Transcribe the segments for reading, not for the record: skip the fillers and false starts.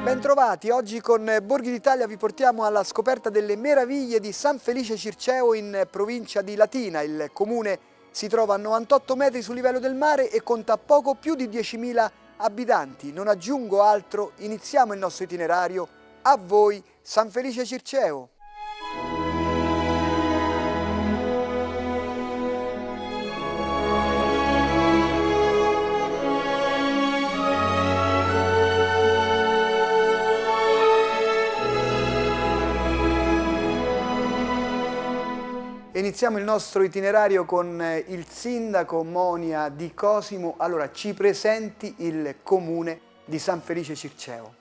Bentrovati, oggi con Borghi d'Italia vi portiamo alla scoperta delle meraviglie di San Felice Circeo in provincia di Latina. Il comune si trova a 98 metri sul livello del mare e conta poco più di 10.000 abitanti. Non aggiungo altro, iniziamo il nostro itinerario. A voi San Felice Circeo! Iniziamo il nostro itinerario con il sindaco Monia Di Cosimo. Allora, ci presenti il comune di San Felice Circeo.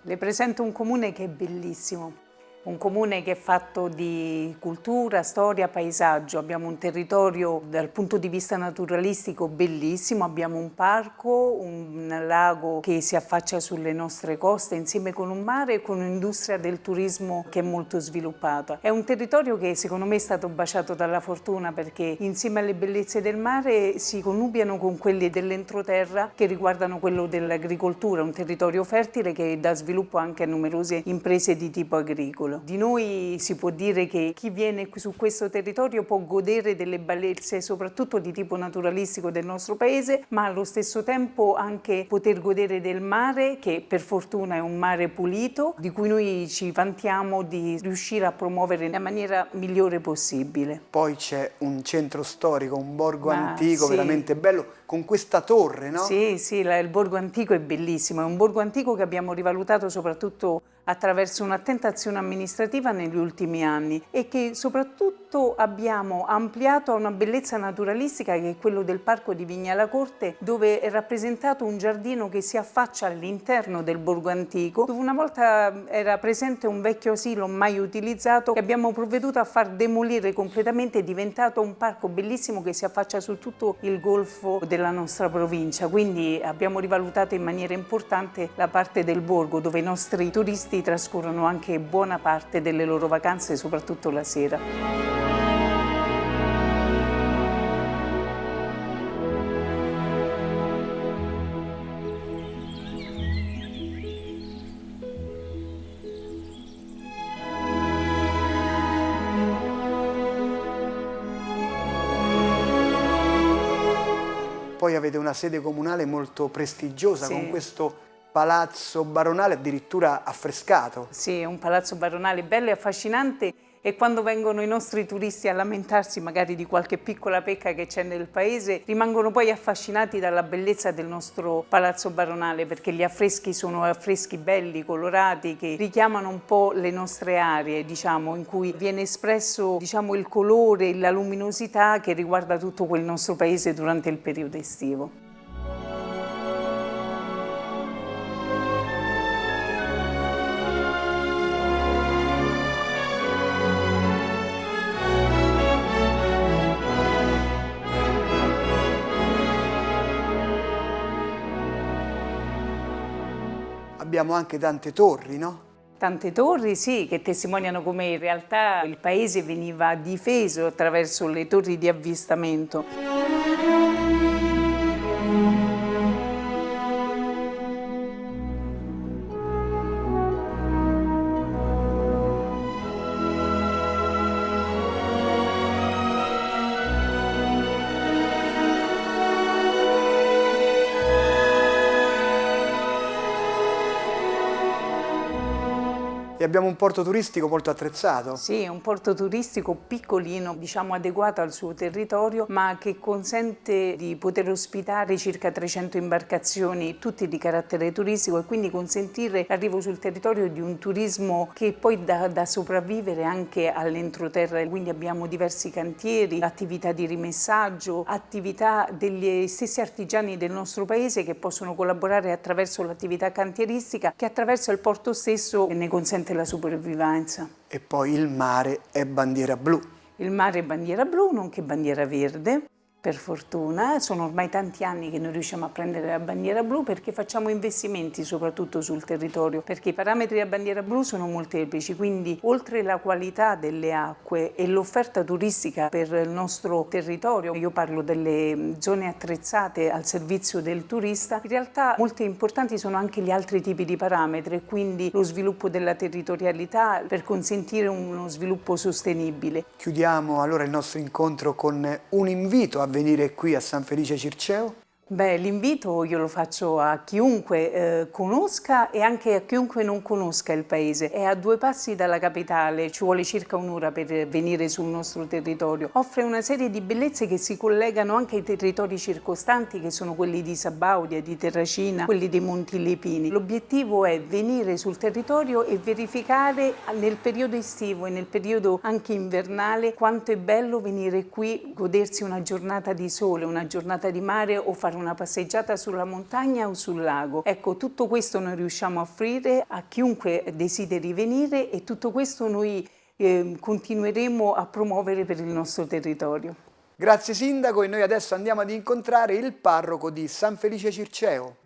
Le presento un comune che è bellissimo, un comune che è fatto di cultura, storia, paesaggio. Abbiamo un territorio dal punto di vista naturalistico bellissimo, abbiamo un parco, un lago che si affaccia sulle nostre coste insieme con un mare e con un'industria del turismo che è molto sviluppata. È un territorio che secondo me è stato baciato dalla fortuna perché insieme alle bellezze del mare si connubiano con quelle dell'entroterra che riguardano quello dell'agricoltura, un territorio fertile che dà sviluppo anche a numerose imprese di tipo agricolo. Di noi si può dire che chi viene su questo territorio può godere delle bellezze soprattutto di tipo naturalistico del nostro paese, ma allo stesso tempo anche poter godere del mare, che per fortuna è un mare pulito, di cui noi ci vantiamo di riuscire a promuovere nella maniera migliore possibile. Poi c'è un centro storico, un borgo antico, sì, veramente bello, con questa torre, no? Sì, il borgo antico è bellissimo, è un borgo antico che abbiamo rivalutato soprattutto attraverso un'attenta azione amministrativa negli ultimi anni e che soprattutto abbiamo ampliato a una bellezza naturalistica che è quello del parco di Vignalacorte, dove è rappresentato un giardino che si affaccia all'interno del borgo antico, dove una volta era presente un vecchio asilo mai utilizzato che abbiamo provveduto a far demolire completamente. È diventato un parco bellissimo che si affaccia su tutto il golfo della nostra provincia, quindi abbiamo rivalutato in maniera importante la parte del borgo dove i nostri turisti trascorrono anche buona parte delle loro vacanze, soprattutto la sera. Poi avete una sede comunale molto prestigiosa, sì, con questo palazzo baronale addirittura affrescato. Sì, è un palazzo baronale bello e affascinante e quando vengono i nostri turisti a lamentarsi magari di qualche piccola pecca che c'è nel paese, rimangono poi affascinati dalla bellezza del nostro palazzo baronale, perché gli affreschi sono affreschi belli, colorati, che richiamano un po' le nostre aree, diciamo, in cui viene espresso, diciamo, il colore, la luminosità che riguarda tutto quel nostro paese durante il periodo estivo. Abbiamo anche tante torri, no? Tante torri, sì, che testimoniano come in realtà il paese veniva difeso attraverso le torri di avvistamento. E abbiamo un porto turistico molto attrezzato. Sì, un porto turistico piccolino, diciamo adeguato al suo territorio, ma che consente di poter ospitare circa 300 imbarcazioni, tutte di carattere turistico, e quindi consentire l'arrivo sul territorio di un turismo che poi dà da sopravvivere anche all'entroterra. Quindi abbiamo diversi cantieri, attività di rimessaggio, attività degli stessi artigiani del nostro paese che possono collaborare attraverso l'attività cantieristica, che attraverso il porto stesso ne consente la sopravvivenza. E poi il mare è bandiera blu. Il mare è bandiera blu, nonché bandiera verde. Per fortuna, sono ormai tanti anni che noi riusciamo a prendere la bandiera blu perché facciamo investimenti soprattutto sul territorio, perché i parametri della bandiera blu sono molteplici, quindi oltre la qualità delle acque e l'offerta turistica per il nostro territorio, io parlo delle zone attrezzate al servizio del turista, in realtà molto importanti sono anche gli altri tipi di parametri, quindi lo sviluppo della territorialità per consentire uno sviluppo sostenibile. Chiudiamo allora il nostro incontro con un invito a venire qui a San Felice Circeo. Beh, l'invito io lo faccio a chiunque conosca e anche a chiunque non conosca il paese. È a 2 passi dalla capitale, ci vuole circa un'ora per venire sul nostro territorio. Offre una serie di bellezze che si collegano anche ai territori circostanti, che sono quelli di Sabaudia, di Terracina, quelli dei Monti Lepini. L'obiettivo è venire sul territorio e verificare nel periodo estivo e nel periodo anche invernale quanto è bello venire qui, godersi una giornata di sole, una giornata di mare o fare una passeggiata sulla montagna o sul lago. Ecco, tutto questo noi riusciamo a offrire a chiunque desideri venire e tutto questo noi continueremo a promuovere per il nostro territorio. Grazie Sindaco, e noi adesso andiamo ad incontrare il parroco di San Felice Circeo.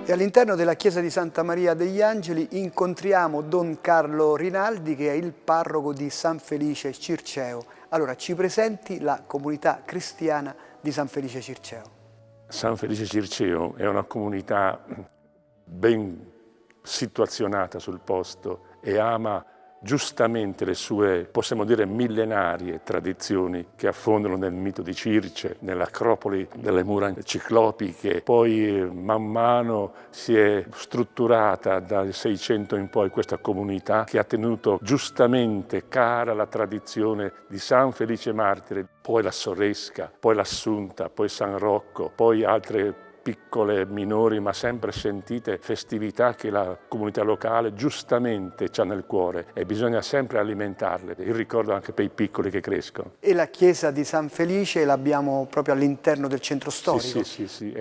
E all'interno della chiesa di Santa Maria degli Angeli incontriamo Don Carlo Rinaldi, che è il parroco di San Felice Circeo. Allora, ci presenti la comunità cristiana di San Felice Circeo. San Felice Circeo è una comunità ben situazionata sul posto e ama giustamente le sue, possiamo dire, millenarie tradizioni che affondano nel mito di Circe, nell'acropoli delle mura ciclopiche. Poi man mano si è strutturata dal 600 in poi questa comunità che ha tenuto giustamente cara la tradizione di San Felice Martire, poi la Soresca, poi l'Assunta, poi San Rocco, poi altre piccole, minori, ma sempre sentite festività che la comunità locale giustamente ha nel cuore e bisogna sempre alimentarle. Il ricordo anche per i piccoli che crescono. E la chiesa di San Felice l'abbiamo proprio all'interno del centro storico? Sì,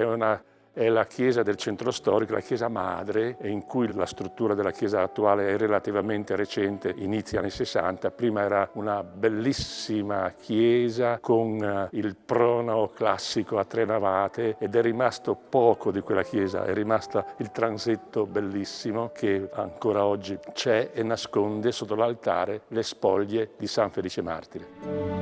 è la chiesa del centro storico, la chiesa madre, in cui la struttura della chiesa attuale è relativamente recente, inizia anni 60. Prima era una bellissima chiesa con il pronao classico a 3 navate ed è rimasto poco di quella chiesa, è rimasto il transetto bellissimo che ancora oggi c'è e nasconde sotto l'altare le spoglie di San Felice Martire.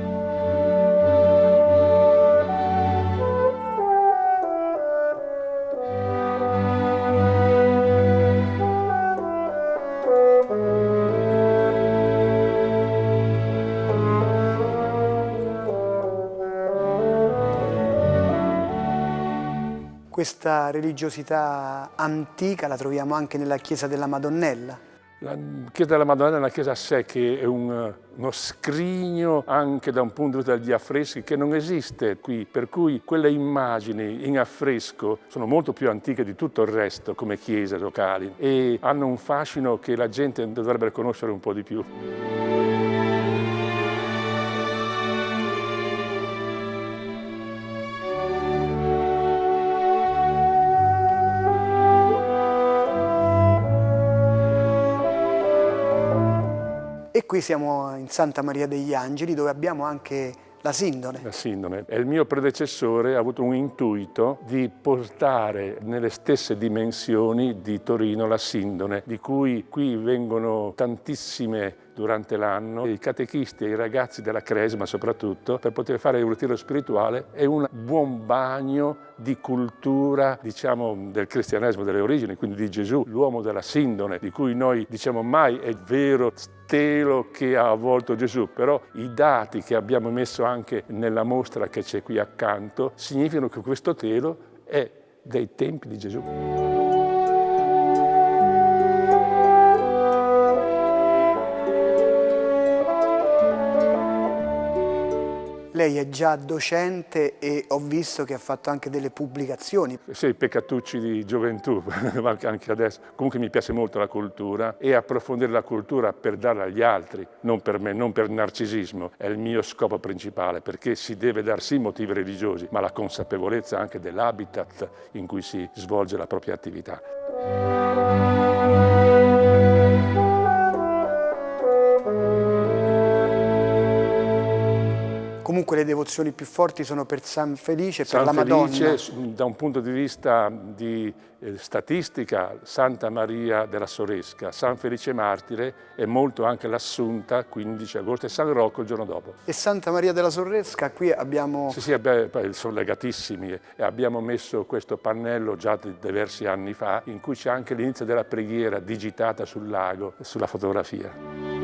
Questa religiosità antica la troviamo anche nella chiesa della Madonnella. La chiesa della Madonna è una chiesa a sé che è uno scrigno anche da un punto di vista degli affreschi che non esiste qui, per cui quelle immagini in affresco sono molto più antiche di tutto il resto come chiese locali e hanno un fascino che la gente dovrebbe conoscere un po' di più. E qui siamo in Santa Maria degli Angeli, dove abbiamo anche la Sindone. La Sindone. E il mio predecessore ha avuto un intuito di portare nelle stesse dimensioni di Torino la Sindone, di cui qui vengono tantissime durante l'anno, i catechisti e i ragazzi della Cresma soprattutto, per poter fare un ritiro spirituale e un buon bagno di cultura, diciamo, del cristianesimo, delle origini, quindi di Gesù, l'uomo della Sindone, di cui noi diciamo mai è vero stelo che ha avvolto Gesù, però i dati che abbiamo messo anche nella mostra che c'è qui accanto significano che questo telo è dei tempi di Gesù. Lei è già docente e ho visto che ha fatto anche delle pubblicazioni. Sì, i peccatucci di gioventù, ma anche adesso. Comunque mi piace molto la cultura e approfondire la cultura per darla agli altri, non per me, non per narcisismo. È il mio scopo principale, perché si deve dar sì motivi religiosi, ma la consapevolezza anche dell'habitat in cui si svolge la propria attività. Comunque le devozioni più forti sono per San Felice e per la San Madonna. Felice, da un punto di vista di statistica, Santa Maria della Soresca, San Felice Martire e molto anche l'Assunta, 15 agosto, e San Rocco il giorno dopo. E Santa Maria della Sorresca, qui abbiamo... Sì, sono legatissimi e abbiamo messo questo pannello già di diversi anni fa, in cui c'è anche l'inizio della preghiera digitata sul lago, sulla fotografia.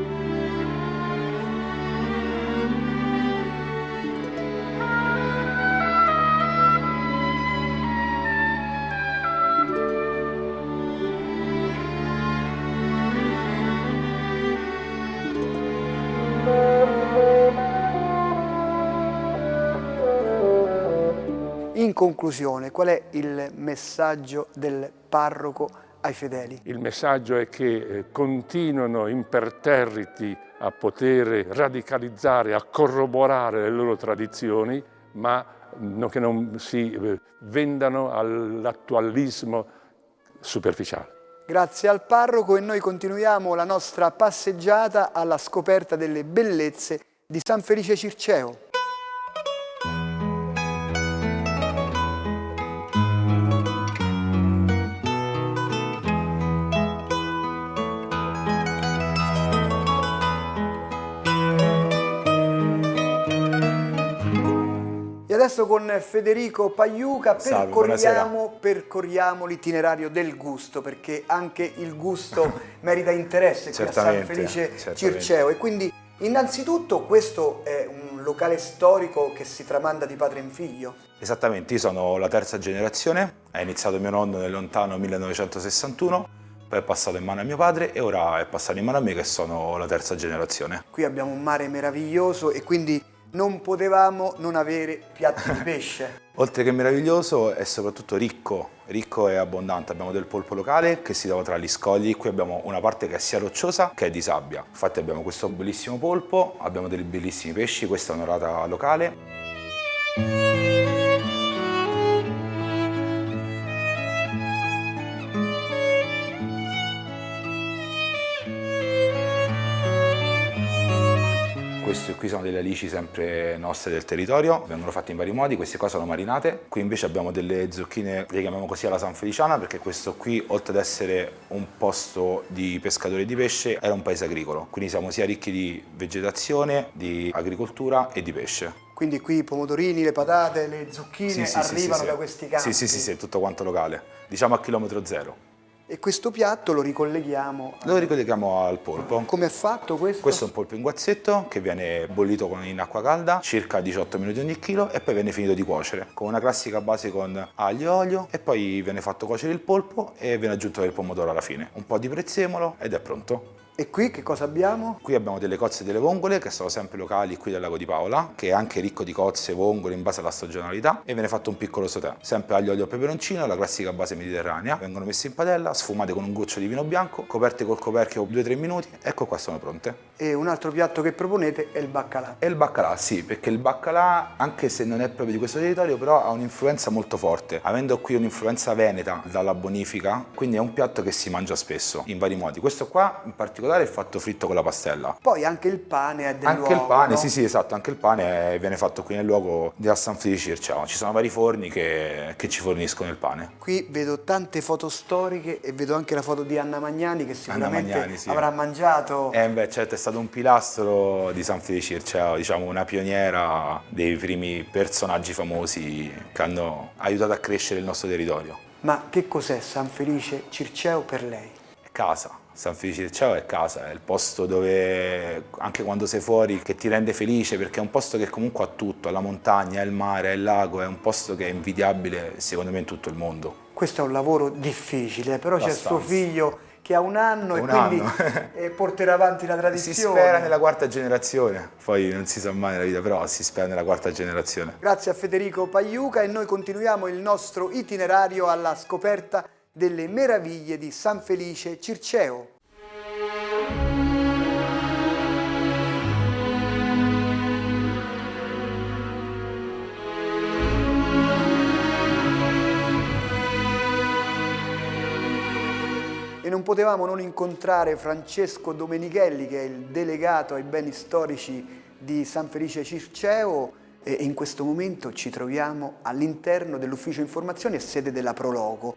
In conclusione, qual è il messaggio del parroco ai fedeli? Il messaggio è che continuano imperterriti a poter radicalizzare, a corroborare le loro tradizioni, ma che non si vendano all'attualismo superficiale. Grazie al parroco e noi continuiamo la nostra passeggiata alla scoperta delle bellezze di San Felice Circeo. E adesso con Federico Pagliuca percorriamo l'itinerario del gusto, perché anche il gusto merita interesse qui a San Felice Circeo. E quindi innanzitutto questo è un locale storico che si tramanda di padre in figlio. Esattamente, io sono la terza generazione, ha iniziato mio nonno nel lontano 1961, poi è passato in mano a mio padre e ora è passato in mano a me che sono la terza generazione. Qui abbiamo un mare meraviglioso e quindi non potevamo non avere piatti di pesce. Oltre che meraviglioso è soprattutto ricco e abbondante. Abbiamo del polpo locale che si trova tra gli scogli, qui abbiamo una parte che è sia rocciosa che è di sabbia. Infatti abbiamo questo bellissimo polpo, abbiamo dei bellissimi pesci, questa è un'orata locale. Questi qui sono delle alici sempre nostre del territorio, vengono fatte in vari modi, queste qua sono marinate. Qui invece abbiamo delle zucchine, le chiamiamo così alla San Feliciana, perché questo qui, oltre ad essere un posto di pescatori di pesce, era un paese agricolo. Quindi siamo sia ricchi di vegetazione, di agricoltura e di pesce. Quindi qui i pomodorini, le patate, le zucchine arrivano da questi campi? Sì, tutto quanto locale, diciamo a chilometro zero. E questo piatto lo ricolleghiamo? Lo ricolleghiamo al polpo. Come è fatto questo? Questo è un polpo in guazzetto che viene bollito in acqua calda, circa 18 minuti ogni chilo, e poi viene finito di cuocere, con una classica base con aglio e olio, e poi viene fatto cuocere il polpo e viene aggiunto il pomodoro alla fine. Un po' di prezzemolo ed è pronto. E qui che cosa abbiamo? Qui abbiamo delle cozze e delle vongole che sono sempre locali qui del Lago di Paola, che è anche ricco di cozze e vongole in base alla stagionalità, e viene fatto un piccolo sauté, sempre aglio, olio e peperoncino, la classica base mediterranea. Vengono messe in padella, sfumate con un goccio di vino bianco, coperte col coperchio 2-3 minuti, ecco qua sono pronte. E un altro piatto che proponete è il baccalà. E il baccalà, sì, perché il baccalà, anche se non è proprio di questo territorio, però ha un'influenza molto forte, avendo qui un'influenza veneta dalla bonifica, quindi è un piatto che si mangia spesso, in vari modi. Questo qua in particolare è fatto fritto con la pastella. Poi anche il pane è del luogo, Anche il pane, no? Sì, esatto, anche il pane viene fatto qui nel luogo di San Felice Circeo. Ci sono vari forni che ci forniscono il pane. Qui vedo tante foto storiche e vedo anche la foto di Anna Magnani che sicuramente Magnani, sì. avrà mangiato. Certo, è stato un pilastro di San Felice Circeo, diciamo una pioniera dei primi personaggi famosi che hanno aiutato a crescere il nostro territorio. Ma che cos'è San Felice Circeo per lei? È casa. San Felice Circeo è casa, è il posto dove anche quando sei fuori che ti rende felice, perché è un posto che comunque ha tutto, ha la montagna, ha il mare, ha il lago, è un posto che è invidiabile secondo me in tutto il mondo. Questo è un lavoro difficile, però c'è suo figlio che ha un anno e Un quindi anno. porterà avanti la Si tradizione. spera nella quarta generazione, poi non si sa mai nella vita, però si spera nella quarta generazione. Grazie a Federico Pagliuca e noi continuiamo il nostro itinerario alla scoperta delle meraviglie di San Felice Circeo. E non potevamo non incontrare Francesco Domenichelli, che è il delegato ai beni storici di San Felice Circeo, e in questo momento ci troviamo all'interno dell'ufficio informazioni e sede della Proloco.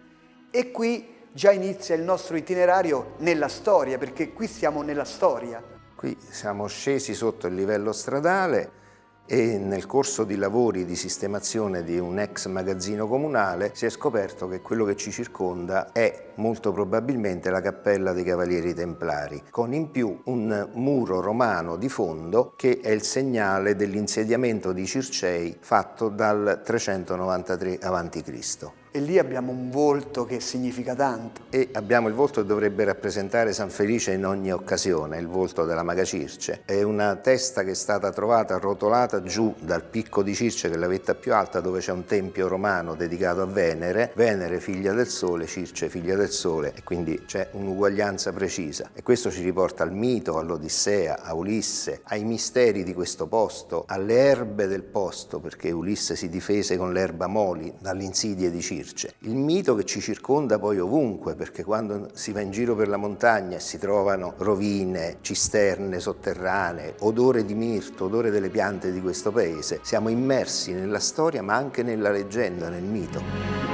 E qui già inizia il nostro itinerario nella storia, perché qui siamo nella storia. Qui siamo scesi sotto il livello stradale e nel corso di lavori di sistemazione di un ex magazzino comunale si è scoperto che quello che ci circonda è molto probabilmente la Cappella dei Cavalieri Templari, con in più un muro romano di fondo che è il segnale dell'insediamento di Circei fatto dal 393 a.C. E lì abbiamo un volto che significa tanto. E abbiamo il volto che dovrebbe rappresentare San Felice in ogni occasione, il volto della Maga Circe. È una testa che è stata trovata arrotolata giù dal picco di Circe, che è la vetta più alta, dove c'è un tempio romano dedicato a Venere, Venere figlia del Sole, Circe figlia del Sole, e quindi c'è un'uguaglianza precisa. E questo ci riporta al mito, all'Odissea, a Ulisse, ai misteri di questo posto, alle erbe del posto, perché Ulisse si difese con l'erba moli dalle insidie di Circe. Il mito che ci circonda poi ovunque, perché quando si va in giro per la montagna e si trovano rovine, cisterne sotterranee, odore di mirto, odore delle piante di questo paese, siamo immersi nella storia ma anche nella leggenda, nel mito.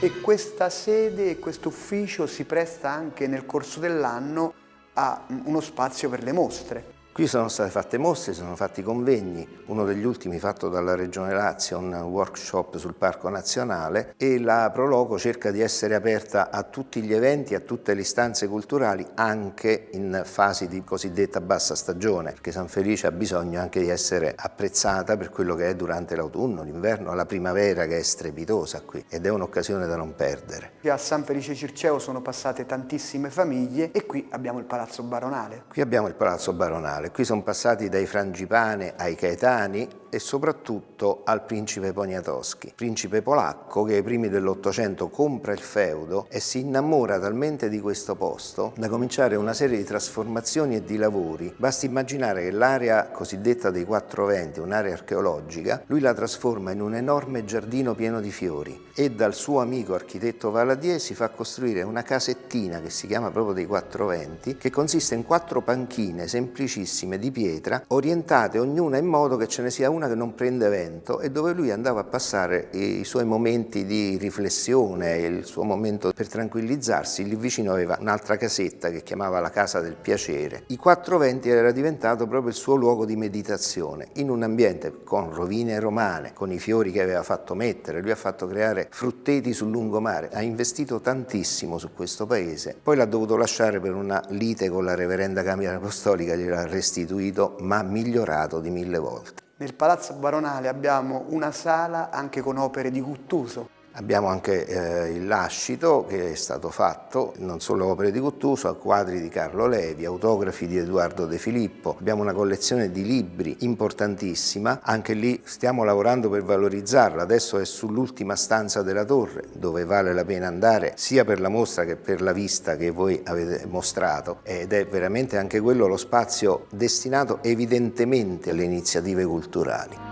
E questa sede e questo ufficio si presta anche nel corso dell'anno a uno spazio per le mostre. Qui sono state fatte mostre, sono fatti convegni, uno degli ultimi fatto dalla Regione Lazio, un workshop sul Parco Nazionale, e la Proloco cerca di essere aperta a tutti gli eventi, a tutte le istanze culturali, anche in fasi di cosiddetta bassa stagione, perché San Felice ha bisogno anche di essere apprezzata per quello che è durante l'autunno, l'inverno, la primavera, che è strepitosa qui, ed è un'occasione da non perdere. Qui a San Felice Circeo sono passate tantissime famiglie e qui abbiamo il Palazzo Baronale. Qui abbiamo il Palazzo Baronale. Qui sono passati dai Frangipane ai Caetani e soprattutto al principe Poniatowski, principe polacco che ai primi dell'Ottocento compra il feudo e si innamora talmente di questo posto da cominciare una serie di trasformazioni e di lavori. Basti immaginare che l'area cosiddetta dei Quattro Venti, un'area archeologica, lui la trasforma in un enorme giardino pieno di fiori e dal suo amico architetto Valadier si fa costruire una casettina che si chiama proprio dei Quattro Venti, che consiste in 4 panchine semplicissime di pietra, orientate ognuna in modo che ce ne sia una che non prende vento e dove lui andava a passare i suoi momenti di riflessione, il suo momento per tranquillizzarsi. Lì vicino aveva un'altra casetta che chiamava la Casa del Piacere. I Quattro Venti era diventato proprio il suo luogo di meditazione, in un ambiente con rovine romane, con i fiori che aveva fatto mettere. Lui ha fatto creare frutteti sul lungomare, ha investito tantissimo su questo paese, poi l'ha dovuto lasciare per una lite con la Reverenda Camera Apostolica, gliel'ha restituito ma migliorato di 1000 volte. Nel Palazzo Baronale abbiamo una sala anche con opere di Guttuso. Abbiamo anche il lascito che è stato fatto, non solo opere di Guttuso, quadri di Carlo Levi, autografi di Edoardo De Filippo. Abbiamo una collezione di libri importantissima, anche lì stiamo lavorando per valorizzarla. Adesso è sull'ultima stanza della torre, dove vale la pena andare sia per la mostra che per la vista che voi avete mostrato, ed è veramente anche quello lo spazio destinato evidentemente alle iniziative culturali.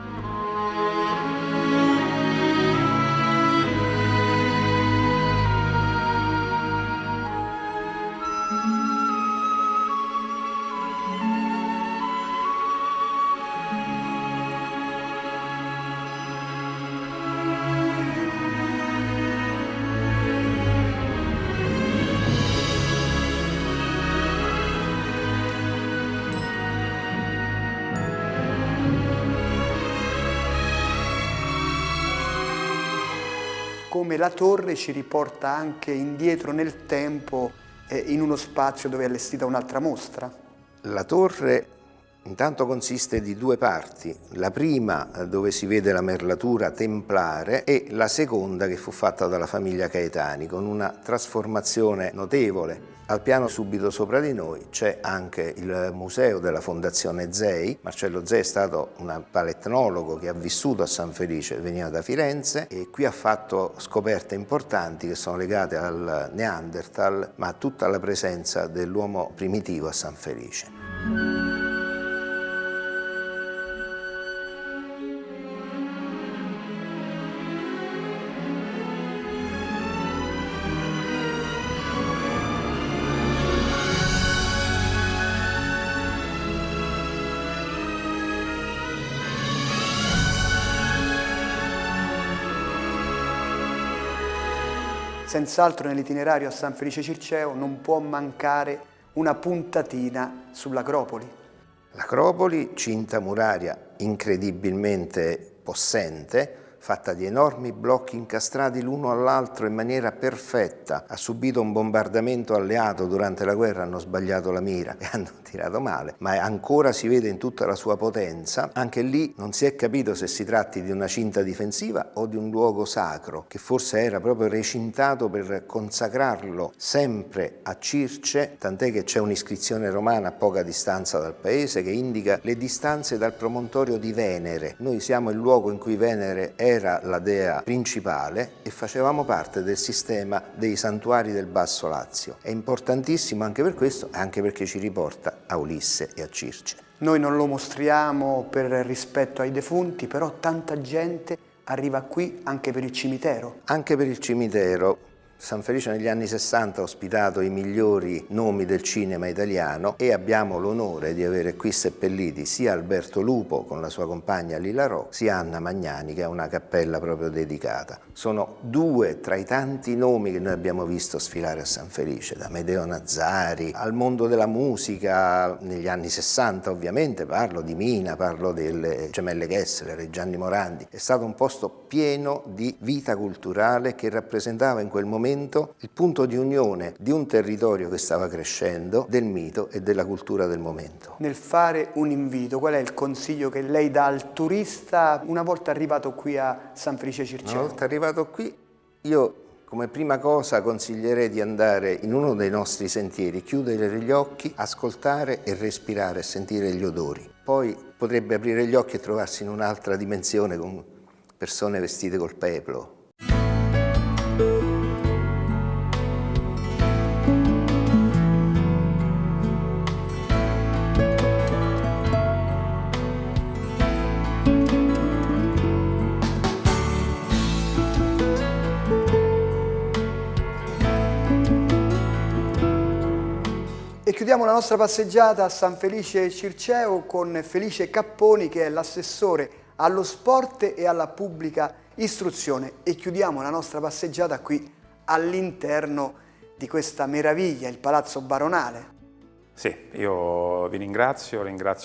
come la torre ci riporta anche indietro nel tempo in uno spazio dove è allestita un'altra mostra. La torre intanto consiste di due parti, la prima dove si vede la merlatura templare e la seconda che fu fatta dalla famiglia Caetani con una trasformazione notevole. Al piano subito sopra di noi c'è anche il museo della Fondazione Zei. Marcello Zei è stato un paletnologo che ha vissuto a San Felice, veniva da Firenze e qui ha fatto scoperte importanti che sono legate al Neanderthal, ma a tutta la presenza dell'uomo primitivo a San Felice. Senz'altro nell'itinerario a San Felice Circeo non può mancare una puntatina sull'Acropoli. L'Acropoli, cinta muraria incredibilmente possente, fatta di enormi blocchi incastrati l'uno all'altro in maniera perfetta. Ha subito un bombardamento alleato durante la guerra, hanno sbagliato la mira e hanno tirato male, ma ancora si vede in tutta la sua potenza. Anche lì non si è capito se si tratti di una cinta difensiva o di un luogo sacro, che forse era proprio recintato per consacrarlo sempre a Circe, tant'è che c'è un'iscrizione romana a poca distanza dal paese che indica le distanze dal promontorio di Venere. Noi siamo il luogo in cui Venere era la dea principale e facevamo parte del sistema dei santuari del Basso Lazio. È importantissimo anche per questo, anche perché ci riporta a Ulisse e a Circe. Noi non lo mostriamo per rispetto ai defunti, però tanta gente arriva qui anche per il cimitero. Anche per il cimitero. San Felice negli anni 60 ha ospitato i migliori nomi del cinema italiano e abbiamo l'onore di avere qui seppelliti sia Alberto Lupo con la sua compagna Lilla Ro, sia Anna Magnani che ha una cappella proprio dedicata. Sono due tra i tanti nomi che noi abbiamo visto sfilare a San Felice, da Amedeo Nazzari al mondo della musica negli anni 60 ovviamente, parlo di Mina, parlo delle Gemelle Kessler e Gianni Morandi. È stato un posto pieno di vita culturale che rappresentava in quel momento il punto di unione di un territorio che stava crescendo, del mito e della cultura del momento. Nel fare un invito, qual è il consiglio che lei dà al turista una volta arrivato qui a San Felice Circeo? Una volta arrivato qui, io come prima cosa consiglierei di andare in uno dei nostri sentieri, chiudere gli occhi, ascoltare e respirare, sentire gli odori. Poi potrebbe aprire gli occhi e trovarsi in un'altra dimensione con persone vestite col peplo. E chiudiamo la nostra passeggiata a San Felice Circeo con Felice Capponi, che è l'assessore allo sport e alla pubblica istruzione, e chiudiamo la nostra passeggiata qui all'interno di questa meraviglia, il Palazzo Baronale. Sì, io vi ringrazio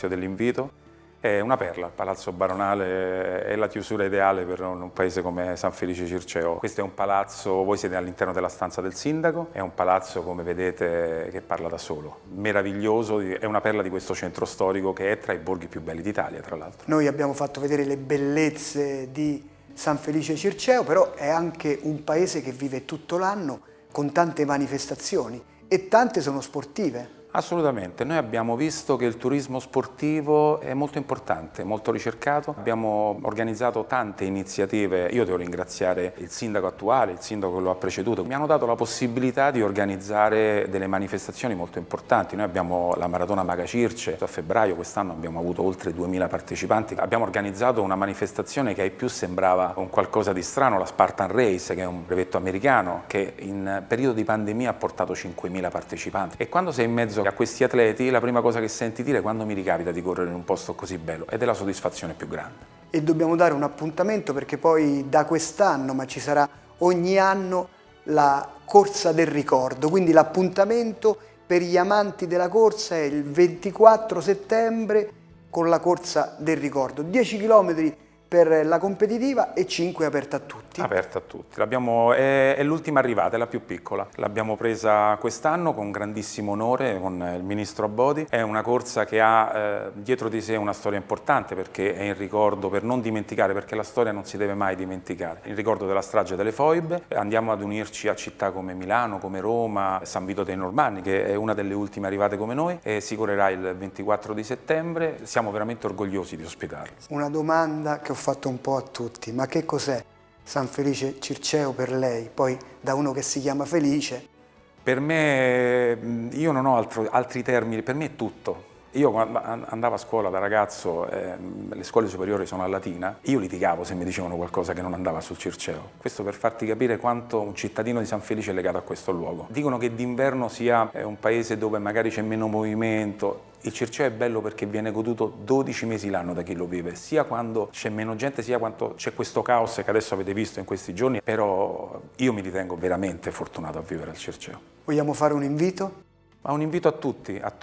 dell'invito. È una perla, il Palazzo Baronale è la chiusura ideale per un paese come San Felice Circeo. Questo è un palazzo, voi siete all'interno della stanza del sindaco, è un palazzo, come vedete, che parla da solo. Meraviglioso, è una perla di questo centro storico che è tra i borghi più belli d'Italia, tra l'altro. Noi abbiamo fatto vedere le bellezze di San Felice Circeo, però è anche un paese che vive tutto l'anno con tante manifestazioni e tante sono sportive. Assolutamente, noi abbiamo visto che il turismo sportivo è molto importante, molto ricercato, abbiamo organizzato tante iniziative, io devo ringraziare il sindaco attuale, il sindaco che lo ha preceduto, mi hanno dato la possibilità di organizzare delle manifestazioni molto importanti. Noi abbiamo la Maratona Maga Circe, a febbraio quest'anno abbiamo avuto oltre 2000 partecipanti, abbiamo organizzato una manifestazione che ai più sembrava un qualcosa di strano, la Spartan Race, che è un brevetto americano che in periodo di pandemia ha portato 5000 partecipanti, e quando sei in mezzo a questi atleti la prima cosa che senti dire quando mi ricapita di correre in un posto così bello, ed è la soddisfazione più grande. E dobbiamo dare un appuntamento perché poi da quest'anno, ma ci sarà ogni anno, la corsa del ricordo, quindi l'appuntamento per gli amanti della corsa è il 24 settembre con la corsa del ricordo, 10 km per la competitiva e 5 aperta a tutti. Aperta a tutti. È l'ultima arrivata, è la più piccola. L'abbiamo presa quest'anno con grandissimo onore con il ministro Abodi. È una corsa che ha dietro di sé una storia importante perché è in ricordo, per non dimenticare, perché la storia non si deve mai dimenticare. In ricordo della strage delle Foibe andiamo ad unirci a città come Milano, come Roma, San Vito dei Normanni, che è una delle ultime arrivate come noi, e si correrà il 24 di settembre. Siamo veramente orgogliosi di ospitarli. Una domanda che ho fatto un po' a tutti, ma che cos'è San Felice Circeo per lei? Poi da uno che si chiama Felice. Per me, io non ho altri termini, per me è tutto. Io quando andavo a scuola da ragazzo, le scuole superiori sono a Latina, io litigavo se mi dicevano qualcosa che non andava sul Circeo. Questo per farti capire quanto un cittadino di San Felice è legato a questo luogo. Dicono che d'inverno sia un paese dove magari c'è meno movimento. Il Circeo è bello perché viene goduto 12 mesi l'anno da chi lo vive, sia quando c'è meno gente, sia quando c'è questo caos che adesso avete visto in questi giorni, però io mi ritengo veramente fortunato a vivere al Circeo. Vogliamo fare un invito? Ma un invito a tutti a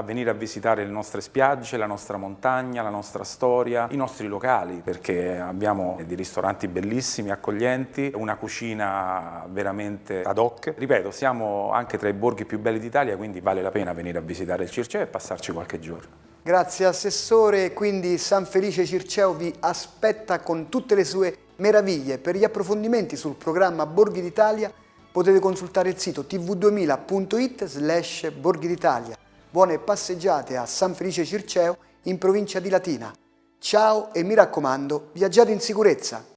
venire a visitare le nostre spiagge, la nostra montagna, la nostra storia, i nostri locali, perché abbiamo dei ristoranti bellissimi, accoglienti, una cucina veramente ad hoc. Ripeto, siamo anche tra i borghi più belli d'Italia, quindi vale la pena venire a visitare il Circeo e passarci qualche giorno. Grazie Assessore, quindi San Felice Circeo vi aspetta con tutte le sue meraviglie. Per gli approfondimenti sul programma Borghi d'Italia potete consultare il sito tv2000.it/Borghi d'Italia. Buone passeggiate a San Felice Circeo in provincia di Latina. Ciao e mi raccomando, viaggiate in sicurezza!